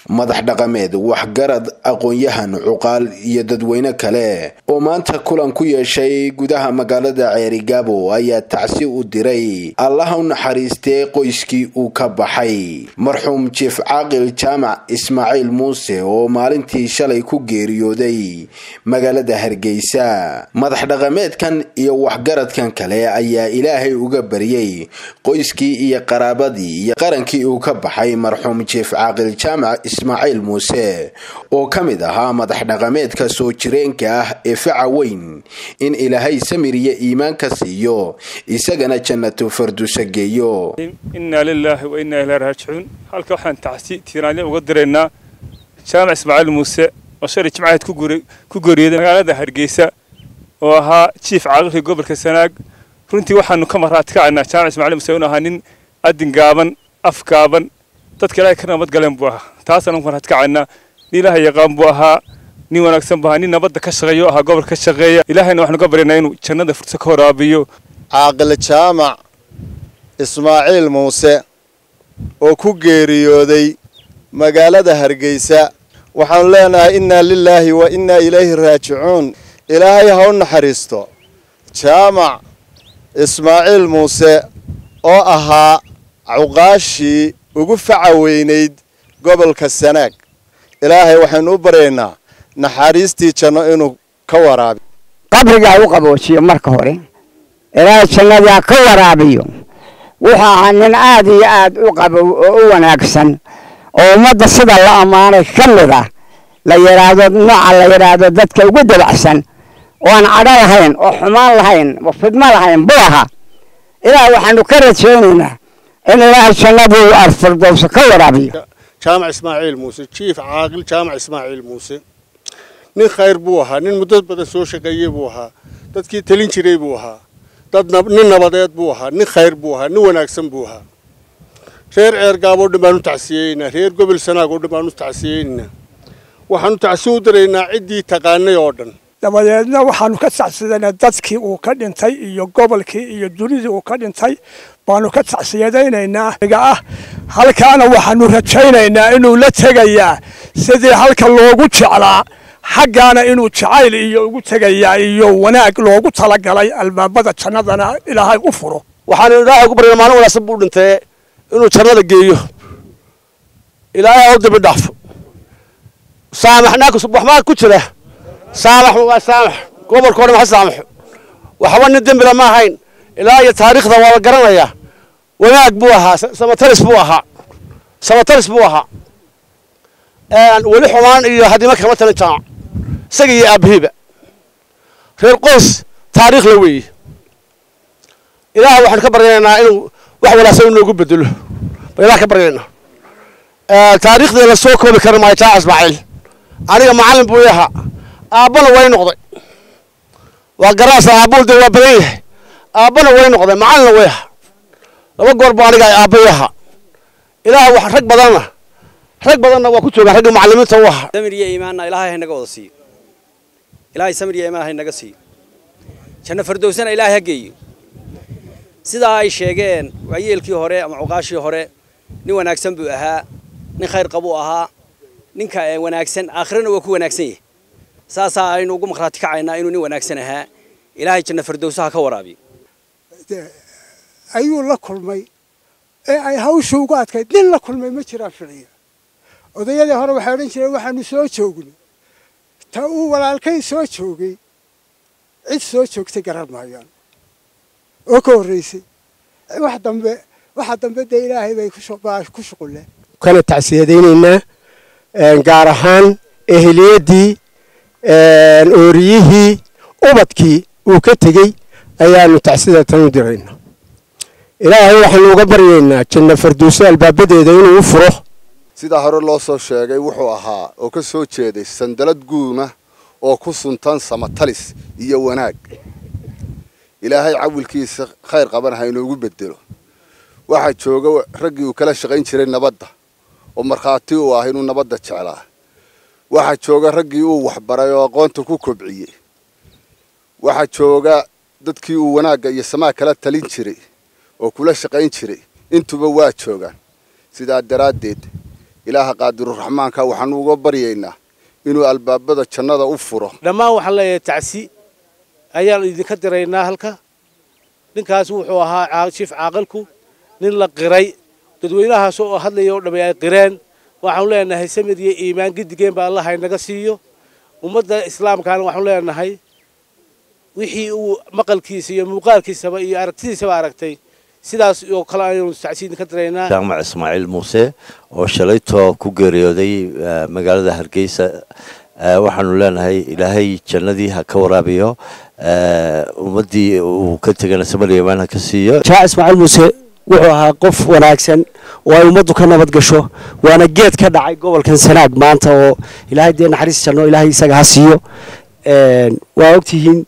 madax dhaqameed waxgarad aqoon-yahan cuqaal iyo dadweyne kale oo maanta kulan ku yeeshay gudaha magaalada Ceerigaabo ayaa tacsi u diray Allah u naxariistay qoyskii uu ka baxay marxuum Chief Caaqil Jaamac Ismaaciil Muuse oo maalintii shalay ku geeriyooday magaalada Hargeysa. madax dhaqameedkan iyo waxgaradkan kale ayaa Ilaahay uga baryay qoyskii iyo qaraabadii iyo qarankii uu ka baxay marxuum Chief Caaqil Jaamac Ismaaciil Muuse oo kamid ahaa madax dhaqameedka soo jireenka ah ee faca weyn in Ilaahay samiriye iimaanka siiyo isagana jannatu firdawsa geeyo. inna lillahi wa inna ilayhi raaji'uun. halka waxaan tacsi tiiraanyo uga direynaa Jaamac Ismaaciil Muuse oo shari jimcaad ku geeriyooday magaalada Hargeysa oo ahaa Chief Caaqilka gobolka Sanaag. runtii waxaanu ka maraad kacnaa Jaamac Ismaaciil Muuse inuu ahaa nin adin gaaban af gaaban dadka Ilaahay ka nabad galeen buu ahaa. taasana ku raadkacayna Ilaahay yaqaan buu ahaa nin wanaagsan baa nin nabadda ka shaqeeyo ahaa gobolka shaqeeya. Ilaahayna waxaanu ka baryaynaa inuu jannada fursa ka waraabiyo. Caaqil Jaamac Ismaaciil Muuse oo ku geeriyooday magaalada Hargeysa waxaan leenahay inna lillahi wa inna ilayhi raaji'uun. Ilaahay ha u naxariisto Jaamac Ismaaciil Muuse oo ahaa cuqaashi ugu faca weynayd gobolka Sanaag. Ilaahay waxaanu u baryaynaa naxariistii janno inuu ka waraabiyo. qabriga uu qaboojiyo marka hore ilaahay jannada ka waraabiyo. waxa nin aad iyo aad u qabo oo u wanaagsan oo ummadda sida la amaanay kamida la yiraahdo dadka ugu dabacsan oo aan cadho lahayn oo xumaan lahayn oo fidmo lahayn buu ahaa. ilaahay waxaanu ka rajaynaynaa in Ilaahay jannada firdawsa ka waraabiyo. Jaamac Ismaaciil Muuse Chief Caaqil Jaamac Ismaaciil Muuse nin khayr buu ahaa, nin muddo badan soo shaqeeyay buu ahaa, dadkii talin jiray buu ahaa, nin nabadeed buu ahaa, nin khayr buu ahaa, nin wanaagsan buu ahaa. reer Ceerigaabo dhammaan u tacsiyeynaa, reer gobol Sanaag oo dhammaan u tacsiyeynaa. waxaanu tacsi u direynaa ciddii taqaanay oo dhan. dabadeedna waxaanu ka tacsiyeynaa dadkii uu ka dhintay iyo gobolkii iyo dunidii uu ka dhintay baanu ka tacsiyadaynaynaa. halkaana waxaanu rajaynaynaa inuu la tegayaa sidii halka loogu jeclaa xaggaana inuu jacayl iyo ugu tegayaa iyo wanaag loogu talagalay albaabada jannadana Ilaahay u furo. waxaan Ilaahay ugu baryaynaa maalin wanaagsan buu dhintay inuu jannada geeyo. Ilaahay u dib dhaaf. saamaxnaaku subaxmaa ku jira saamax waa saamax gobolkooda ma saamax waxba nin dambi lama ahayn. ilaahay taariikhda waa la garanayaa. wanaag buu ahaa, samataris buu ahaa weli xumaan iyo hadima kama talan Jaamac isaga iyo aabihiiba reer qoys taariikh la weeyay. ilaahay waxaan ka baryaynaa inuu wax wanaagsan noogu bedelo. ilaahay ka baryaynaa taariikhda la soo koobi karo ma Jaamac Ismaaciil. aniga macallin buu ahaa, aabana way noqday. waa garaasa aabulda waa badan yahay, aabana way noqday, macallin way ahaa. laba goor buu aniga aabay ahaa. ilaahay wax rag badanna waa ku jooga rag macallimiinta u ahaa. samiriye iimaanna Ilaahay haynaga wada siiyo. ilaahay samiriye iimaan haynaga siiyo. janna firdawsana Ilaahay ha geeyo. sida ay sheegeen waayeelkii hore ama cuqaashii hore nin wanaagsan buu ahaa, nin khayr qabo ahaa, ninka wanaagsan aakhirana waa ku wanaagsan yahay. saasa aynu ugu maqraati kacaynaa inuu nin wanaagsan ahaa. Ilaahay janna firdawsaha ka waraabiyo. ayuu la kulmay ee ay hawshu ugu adkayd nin la kulmay ma jiraan filayo. odayadii hore waxay odhan jireen waxaanu soo joognay ta uu walaalkay soo joogay cid soo joogtay garan maayaan oo ka horreysay waxa dambe dee Ilaahay bay ku shuquleen. kana tacsiyadaynaynaa gaar ahaan eheliyadii ooriyihii ubadkii uu ka tegey ayaanu tacsiyadatan u diraynaa. ilaahay waxaanu uga baryaynaa janna firdawsa albaabadeeda inuu u furo. sida hore loo soo sheegay wuxuu ahaa oo ka soo jeeday sandalad guuma oo ku suntan samatalis iyo wanaag. ilaahay cawilkiisa khayr qabanaha inuu bedelo. waxa jooga raggii uu kala shaqayn jiray nabadda oo markhaati u ah inuu nabadda jeclaa. waxa jooga raggii uu waxbaray oo aqoonta ku kobciyay. waxa jooga dadkii uu wanaagga iyo samaa kala talin jiray oo kula shaqayn jiray intuba waa joogan. sidaa daraadeed ilaaha qaadiruraxmaanka waxaanu uga baryaynaa inuu albaabada jannada u furo dhammaan waxaan leeyahay tacsi ayaan idinka diraynaa halka ninkaas wuxuu ahaa jiif caaqilku nin la qiray dadweynahaas oo hadlaya oo dhamay ay qireen waxaan leenahay samid iyo iimaan gidigeen baa Allah inaga siiyo ummadda islaamkaana waxaan leenahay wixii uu maqalkiisa iyo muuqaalkiisaba iyo aragtidiisaba aragtay sidaas oo kala ayuu tacsiin ka direynaa jaamac Ismaaciil Muuse oo shalayto ku geeriyooday magaalada Hargeysa waxaanu leenahay ilaahay jannadii ha ka waraabiyo ummadii uu ka tagana Soomaaliyeed ka siiyo jaamac Ismaaciil Muuse wuxuu ahaa qof wanaagsan oo ay ummaddu ka nabad gasho waana geed ka dhacay gobolkan Sanaag maanta oo ilaahay deen naxariis janno ilaahay isaga ha siiyo waa ogtihiin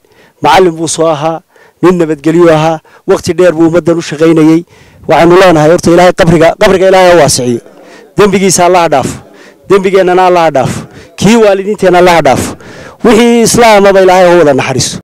macallin buu soo ahaa nin nabadgelyo ahaa waqti dheer buu ummadan u shaqeynayay waxaanu leenahay horta ilaahay qabriga ilaahay waasiyo dambigiisa Allah dhaaf dambigeena Allah dhaaf kii waalidiinteena Allah dhaaf wixii islaamaba ilaahay wada naxariiso